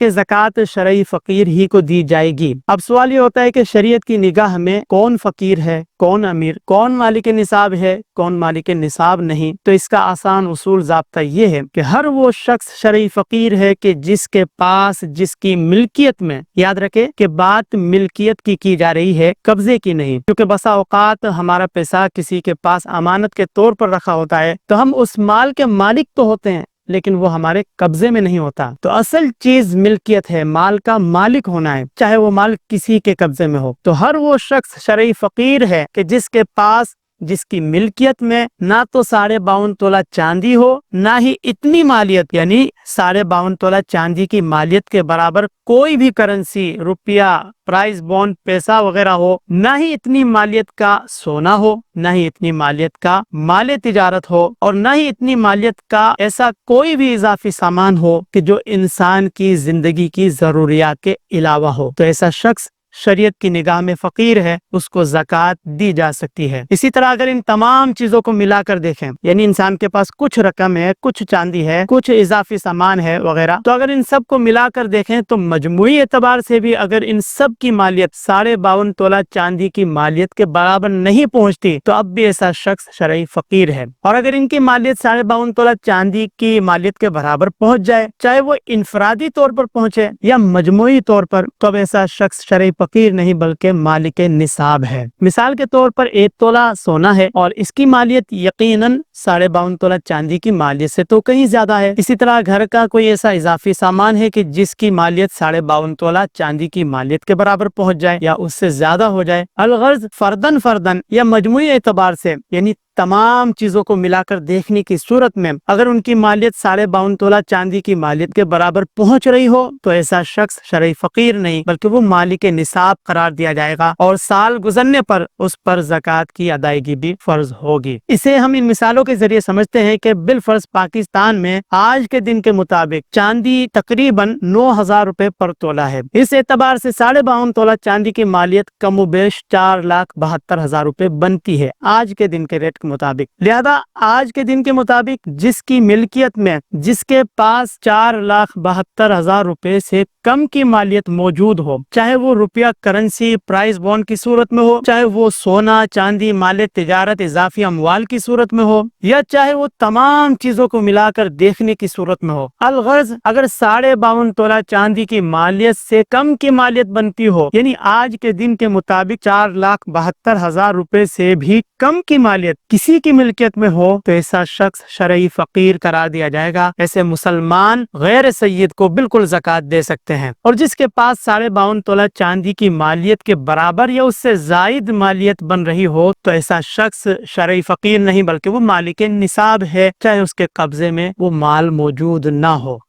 कि ज़कात शरई फकीर ही को दी जाएगी। अब सवाल ये होता है कि शरीयत की निगाह में कौन फकीर है, कौन अमीर, कौन मालिक निसाब है, कौन मालिक निसाब नहीं। तो इसका आसान उसूल ज़ाब्ता ये है कि हर वो शख्स शरई फकीर है कि जिसके पास, जिसकी मिल्कियत में, याद रखे कि बात मिल्कियत की जा रही है, कब्जे की नहीं। क्योंकि बसा औकात हमारा पैसा किसी के पास अमानत के तौर पर रखा होता है तो हम उस माल के मालिक तो होते हैं लेकिन वो हमारे कब्जे में नहीं होता। तो असल चीज मिल्कियत है, माल का मालिक होना है, चाहे वो माल किसी के कब्जे में हो। तो हर वो शख्स शरई फकीर है कि जिसके पास, जिसकी मिल्कियत में ना तो 52.5 तोला चांदी हो, ना ही इतनी मालियत यानी 52.5 तोला चांदी की मालियत के बराबर कोई भी करेंसी, रुपया, प्राइस बॉन्ड, पैसा वगैरह हो, ना ही इतनी मालियत का सोना हो, ना ही इतनी मालियत का माले तिजारत हो, और ना ही इतनी मालियत का ऐसा कोई भी इजाफी सामान हो कि जो इंसान की जिंदगी की जरूरियात के अलावा हो। तो ऐसा शख्स शरीयत की निगाह में फकीर है, उसको ज़कात दी जा सकती है। इसी तरह अगर इन तमाम चीजों को मिलाकर देखें, यानी इंसान के पास कुछ रकम है, कुछ चांदी है, कुछ इजाफी सामान है वगैरह, तो अगर इन सब को मिलाकर देखें तो मजमूई एतबार से भी अगर इन सब की मालियत 52.5 तोला चांदी की मालियत के बराबर नहीं पहुंचती तो अब भी ऐसा शख्स शरई फकीर है। और अगर इनकी मालियत 52.5 तोला चांदी की मालियत के बराबर पहुंच जाए, चाहे वो इनफरादी तौर पर पहुंचे या मजमूई तौर पर, तो अब ऐसा शख्स शरई फकीर नहीं बल्कि मालिक निसाब है। मिसाल के तौर पर 1 तोला सोना है और इसकी मालियत यकीनन 52.5 तोला चांदी की मालियत से तो कहीं ज्यादा है। इसी तरह घर का कोई ऐसा इजाफी सामान है कि जिसकी मालियत 52.5 तोला चांदी की मालियत के बराबर पहुंच जाए या उससे ज्यादा हो जाए। अलगर्ज फर्दन फर्दन या मजमूई एतबार से, यानी तमाम चीजों को मिलाकर देखने की सूरत में अगर उनकी मालियत 52.5 तोला चांदी की मालियत के बराबर पहुंच रही हो तो ऐसा शख्स शरई फकीर नहीं बल्कि वो मालिक निसाब करार दिया जाएगा और साल गुजरने पर उस पर ज़कात की अदायगी भी फर्ज होगी। इसे हम इन मिसालों के जरिए समझते हैं कि बिलफर्ज पाकिस्तान में आज के दिन के मुताबिक चांदी तकरीबन 9,000 रुपए पर तोला है। इस एतबार से 52.5 तोला चांदी की मालियत कमोबेश 4,72,000 रुपए बनती है आज के दिन के रेट के मुताबिक। लिहाजा आज के दिन के मुताबिक जिसकी मिल्कियत में, जिसके पास 4,72,000 रुपए से कम की मालियत मौजूद हो, चाहे वो रुपया करेंसी प्राइस बॉन्ड की सूरत में हो, चाहे वो सोना चांदी माले तिजारत इजाफी अमवाल की सूरत में हो, या चाहे वो तमाम चीजों को मिलाकर देखने की सूरत में हो, अलगर्ज अगर 52.5 तोला चांदी की मालियत से कम की मालियत बनती हो, यानी आज के दिन के मुताबिक 4,72,000 रुपए से भी कम की मालियत किसी की मिल्कियत में हो तो ऐसा शख्स शरई फकीर करार दिया जाएगा। ऐसे मुसलमान गैर सैयद को बिल्कुल ज़कात दे सकते हैं। और जिसके पास 52.5 तोला चांदी की मालियत के बराबर या उससे जायद मालियत बन रही हो तो ऐसा शख्स शरई फकीर नहीं बल्कि वो मालिक निसाब है, चाहे उसके कब्जे में वो माल मौजूद ना हो।